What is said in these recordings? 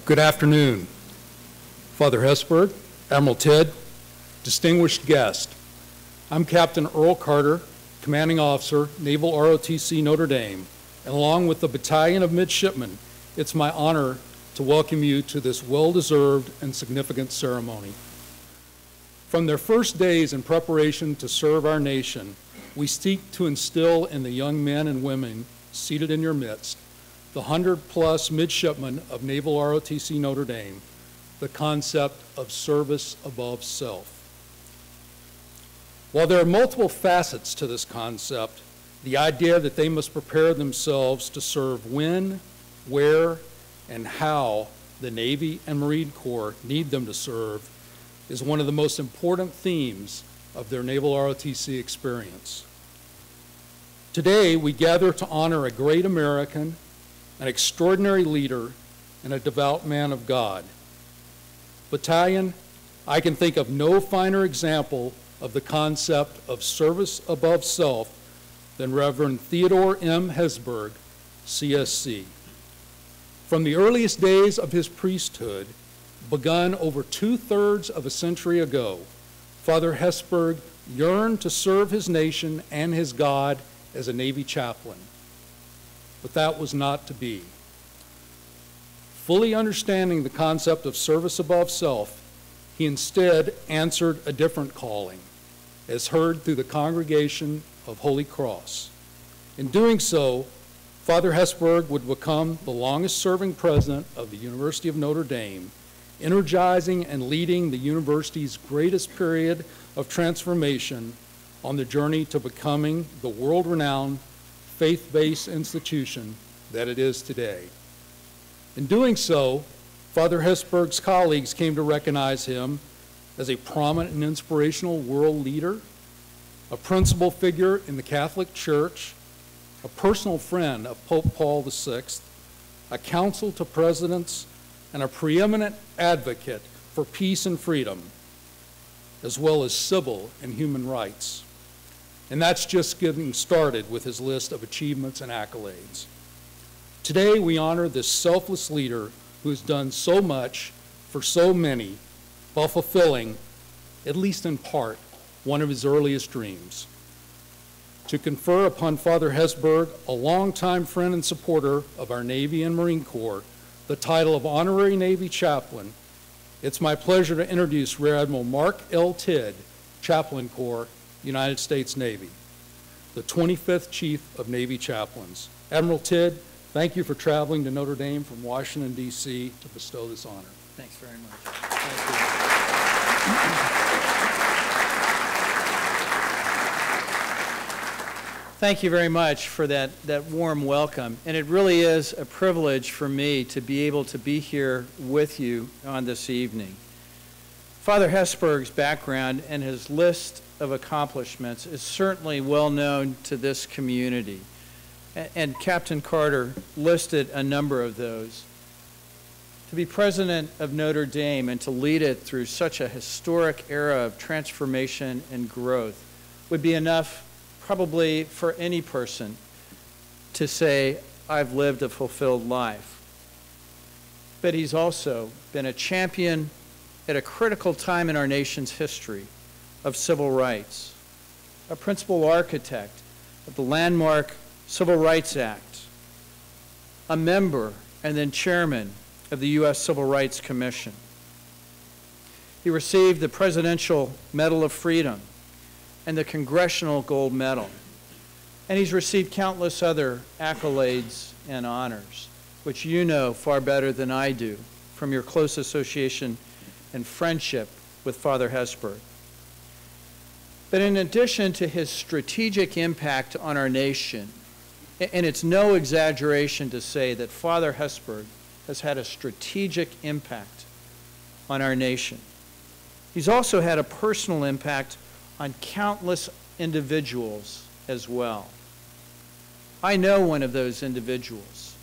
Good afternoon, Father Hesburgh, Admiral Ted, distinguished guest. I'm Captain Earl Carter, Commanding Officer, Naval ROTC Notre Dame, and along with the battalion of midshipmen, it's my honor to welcome you to this well-deserved and significant ceremony. From their first days in preparation to serve our nation, we seek to instill in the young men and women seated in your midst, the 100-plus midshipmen of Naval ROTC Notre Dame, the concept of service above self. While there are multiple facets to this concept, the idea that they must prepare themselves to serve when, where, and how the Navy and Marine Corps need them to serve is one of the most important themes of their Naval ROTC experience. Today, we gather to honor a great American, an extraordinary leader, and a devout man of God. Battalion, I can think of no finer example of the concept of service above self than Reverend Theodore M. Hesburgh, C.S.C. From the earliest days of his priesthood, begun over 2/3 of a century ago, Father Hesburgh yearned to serve his nation and his God as a Navy chaplain. But that was not to be. Fully understanding the concept of service above self, he instead answered a different calling, as heard through the congregation of Holy Cross. In doing so, Father Hesburgh would become the longest-serving president of the University of Notre Dame, energizing and leading the university's greatest period of transformation on the journey to becoming the world-renowned faith-based institution that it is today. In doing so, Father Hesburgh's colleagues came to recognize him as a prominent and inspirational world leader, a principal figure in the Catholic Church, a personal friend of Pope Paul VI, a counsel to presidents, and a preeminent advocate for peace and freedom, as well as civil and human rights. And that's just getting started with his list of achievements and accolades. Today, we honor this selfless leader who has done so much for so many while fulfilling, at least in part, one of his earliest dreams. To confer upon Father Hesburgh, a longtime friend and supporter of our Navy and Marine Corps, the title of Honorary Navy Chaplain, it's my pleasure to introduce Rear Admiral Mark L. Tidd, Chaplain Corps, United States Navy, the 25th Chief of Navy Chaplains. Admiral Tidd, thank you for traveling to Notre Dame from Washington, D.C. to bestow this honor. Thanks very much. Thank you very much for that warm welcome. And it really is a privilege for me to be able to be here with you on this evening. Father Hesburgh's background and his list of accomplishments is certainly well known to this community. And Captain Carter listed a number of those. To be president of Notre Dame and to lead it through such a historic era of transformation and growth would be enough probably for any person to say, I've lived a fulfilled life. But he's also been a champion at a critical time in our nation's history of civil rights, a principal architect of the landmark Civil Rights Act, a member and then chairman of the U.S. Civil Rights Commission. He received the Presidential Medal of Freedom and the Congressional Gold Medal. And he's received countless other accolades and honors, which you know far better than I do from your close association and friendship with Father Hesburgh. But in addition to his strategic impact on our nation, and it's no exaggeration to say that Father Hesburgh has had a strategic impact on our nation, he's also had a personal impact on countless individuals as well. I know one of those individuals.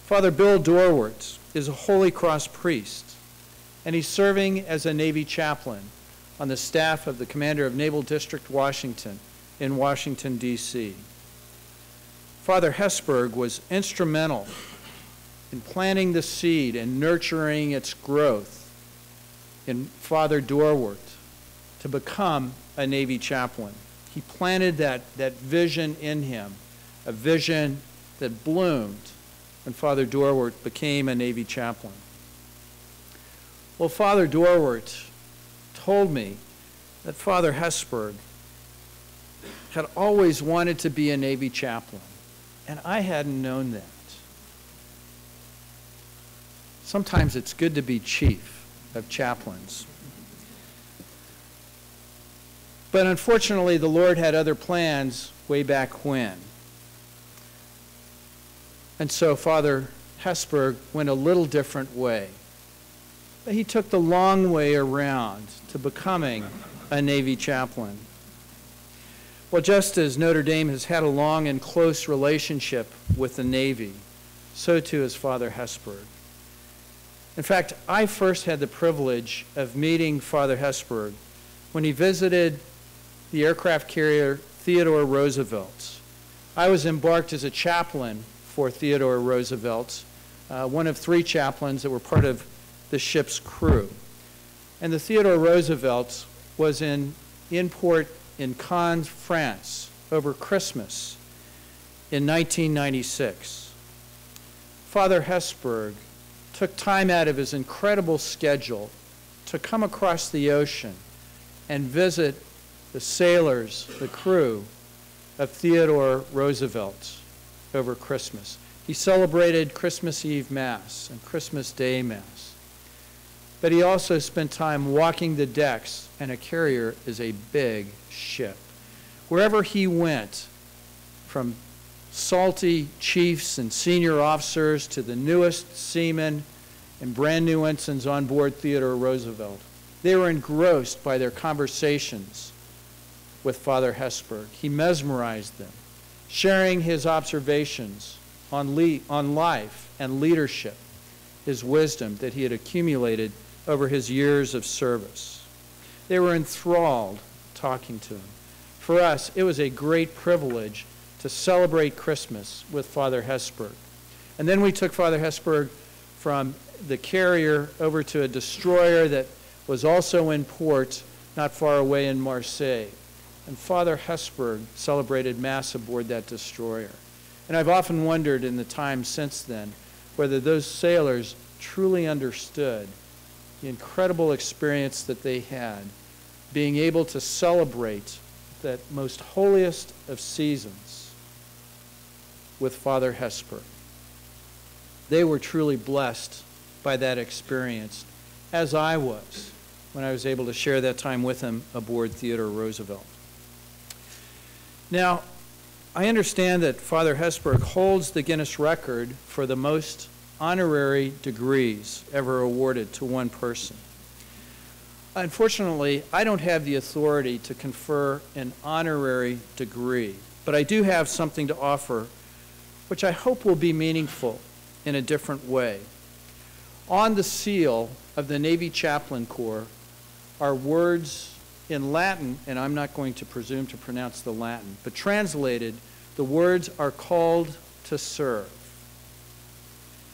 Father Bill Dorwart is a Holy Cross priest, and he's serving as a Navy chaplain on the staff of the Commander of Naval District Washington in Washington, D.C. Father Hesburgh was instrumental in planting the seed and nurturing its growth in Father Dorwart to become a Navy chaplain. He planted that vision in him, a vision that bloomed when Father Dorwart became a Navy chaplain. Well, Father Dorwart told me that Father Hesburgh had always wanted to be a Navy chaplain, and I hadn't known that. Sometimes it's good to be chief of chaplains. But unfortunately, the Lord had other plans way back when. And so Father Hesburgh went a little different way. But he took the long way around to becoming a Navy chaplain. Well, just as Notre Dame has had a long and close relationship with the Navy, so too has Father Hesburgh. In fact, I first had the privilege of meeting Father Hesburgh when he visited the aircraft carrier Theodore Roosevelt. I was embarked as a chaplain for Theodore Roosevelt, one of 3 chaplains that were part of the ship's crew. And the Theodore Roosevelt was in port in Cannes, France, over Christmas in 1996. Father Hesburgh took time out of his incredible schedule to come across the ocean and visit the sailors, the crew of Theodore Roosevelt over Christmas. He celebrated Christmas Eve Mass and Christmas Day Mass. But he also spent time walking the decks, and a carrier is a big ship. Wherever he went, from salty chiefs and senior officers to the newest seamen and brand new ensigns on board Theodore Roosevelt, they were engrossed by their conversations with Father Hesburgh. He mesmerized them, sharing his observations on life and leadership, his wisdom that he had accumulated over his years of service. They were enthralled talking to him. For us, it was a great privilege to celebrate Christmas with Father Hesburgh. And then we took Father Hesburgh from the carrier over to a destroyer that was also in port not far away in Marseille. And Father Hesburgh celebrated Mass aboard that destroyer. And I've often wondered in the time since then whether those sailors truly understood the incredible experience that they had being able to celebrate that most holiest of seasons with Father Hesburgh. They were truly blessed by that experience, as I was when I was able to share that time with him aboard Theodore Roosevelt. Now, I understand that Father Hesburgh holds the Guinness record for the most honorary degrees ever awarded to one person. Unfortunately, I don't have the authority to confer an honorary degree, but I do have something to offer which I hope will be meaningful in a different way. On the seal of the Navy Chaplain Corps are words in Latin, and I'm not going to presume to pronounce the Latin, but translated, the words are called to serve.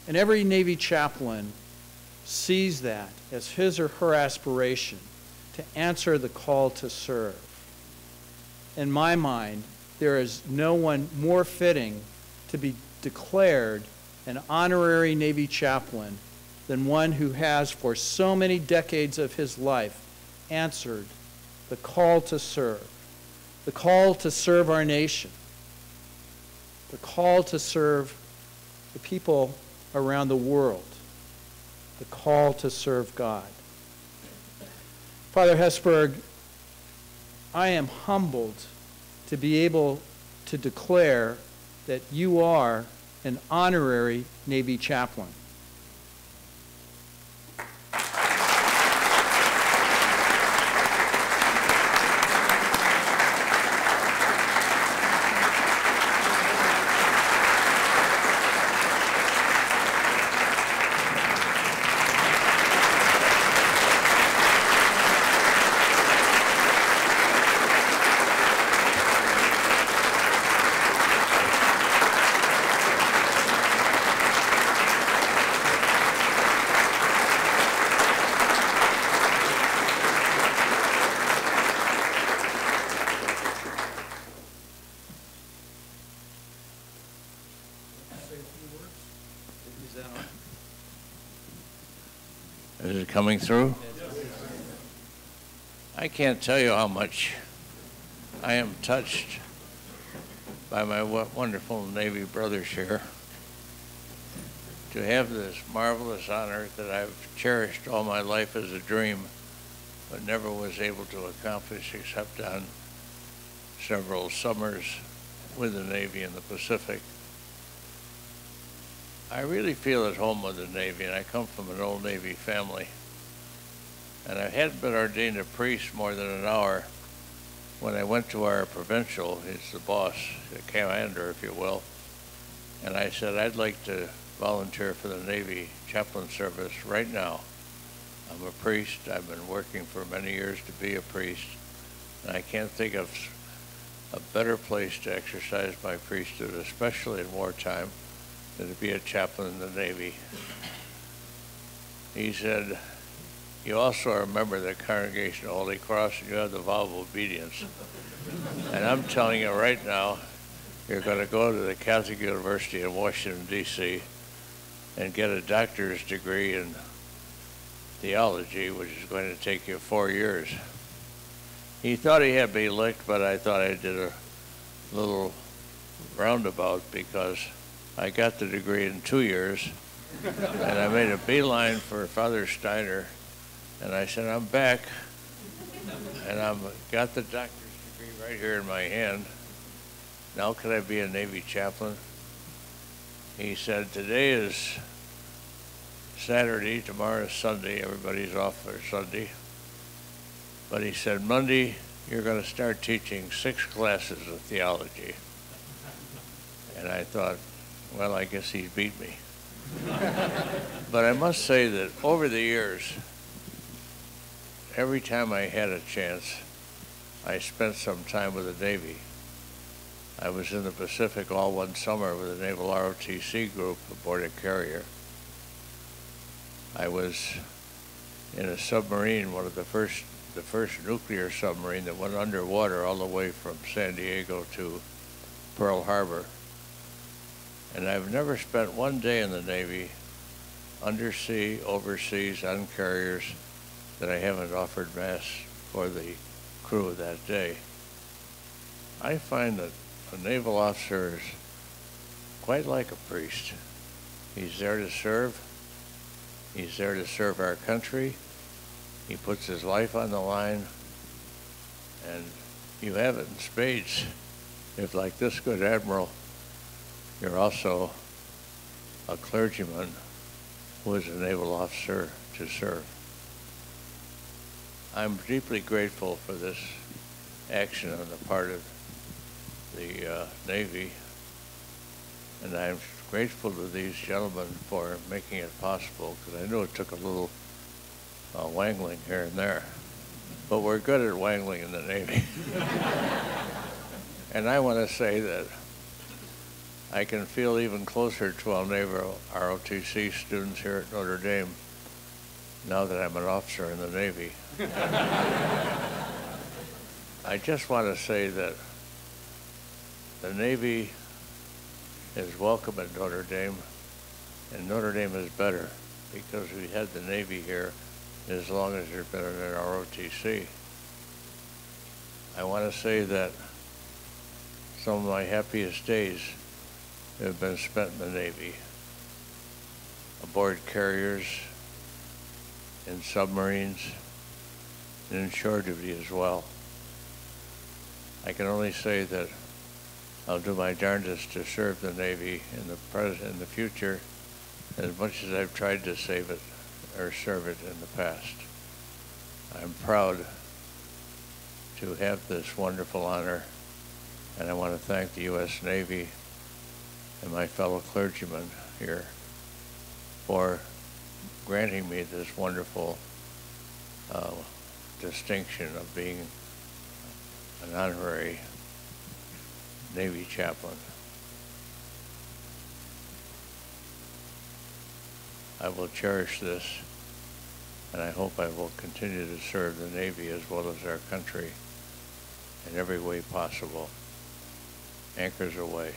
And every Navy chaplain sees that as his or her aspiration to answer the call to serve. In my mind, there is no one more fitting to be declared an honorary Navy chaplain than one who has, for so many decades of his life, answered the call to serve our nation, the call to serve the people around the world, the call to serve God. Father Hesburgh, I am humbled to be able to declare that you are an honorary Navy chaplain. Is it coming through? I can't tell you how much I am touched by my wonderful Navy brothers here to have this marvelous honor that I've cherished all my life as a dream, but never was able to accomplish except on several summers with the Navy in the Pacific. I really feel at home with the Navy, and I come from an old Navy family. And I hadn't been ordained a priest more than an hour when I went to our provincial, he's the boss, the commander, if you will, and I said, I'd like to volunteer for the Navy chaplain service right now. I'm a priest. I've been working for many years to be a priest, and I can't think of a better place to exercise my priesthood, especially in wartime, than to be a chaplain in the Navy. He said, you also are a member of the Congregation of Holy Cross, and you have the vow of obedience. And I'm telling you right now, you're going to go to the Catholic University in Washington, D.C., and get a doctor's degree in theology, which is going to take you 4 years. He thought he had me licked, but I thought I did a little roundabout because I got the degree in 2 years, and I made a beeline for Father Steiner, and I said, I'm back, and I've got the doctor's degree right here in my hand. Now can I be a Navy chaplain? He said, today is Saturday, tomorrow is Sunday, everybody's off for Sunday. But he said, Monday, you're going to start teaching 6 classes of theology. And I thought, well, I guess he's beat me. But I must say that over the years, every time I had a chance, I spent some time with the Navy. I was in the Pacific all one summer with the Naval ROTC group aboard a carrier. I was in a submarine, one of the first nuclear submarine that went underwater all the way from San Diego to Pearl Harbor. And I've never spent one day in the Navy, undersea, overseas, on carriers, that I haven't offered Mass for the crew that day. I find that a naval officer is quite like a priest. He's there to serve. He's there to serve our country. He puts his life on the line, and you have it in spades. If, like this good admiral, you're also a clergyman who is a naval officer to serve. I'm deeply grateful for this action on the part of the Navy, and I'm grateful to these gentlemen for making it possible, because I know it took a little wangling here and there, but we're good at wangling in the Navy. And I want to say that I can feel even closer to our naval ROTC students here at Notre Dame now that I'm an officer in the Navy. I just want to say that the Navy is welcome at Notre Dame, and Notre Dame is better because we had the Navy here as long as there's been an ROTC. I want to say that some of my happiest days have been spent in the Navy, aboard carriers, in submarines, and in shore duty as well. I can only say that I'll do my darndest to serve the Navy in the present and the future as much as I've tried to save it or serve it in the past. I'm proud to have this wonderful honor, and I want to thank the U.S. Navy and my fellow clergymen here for granting me this wonderful distinction of being an honorary Navy chaplain. I will cherish this, and I hope I will continue to serve the Navy as well as our country in every way possible. Anchors aweigh.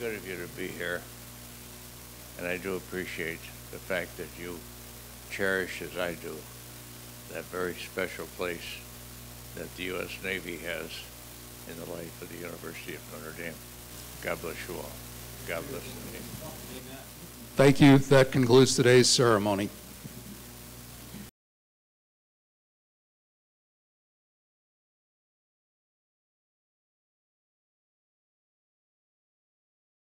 good of you to be here, and I do appreciate the fact that you cherish, as I do, that very special place that the U.S. Navy has in the life of the University of Notre Dame. God bless you all. God bless the Navy. Thank you. That concludes today's ceremony.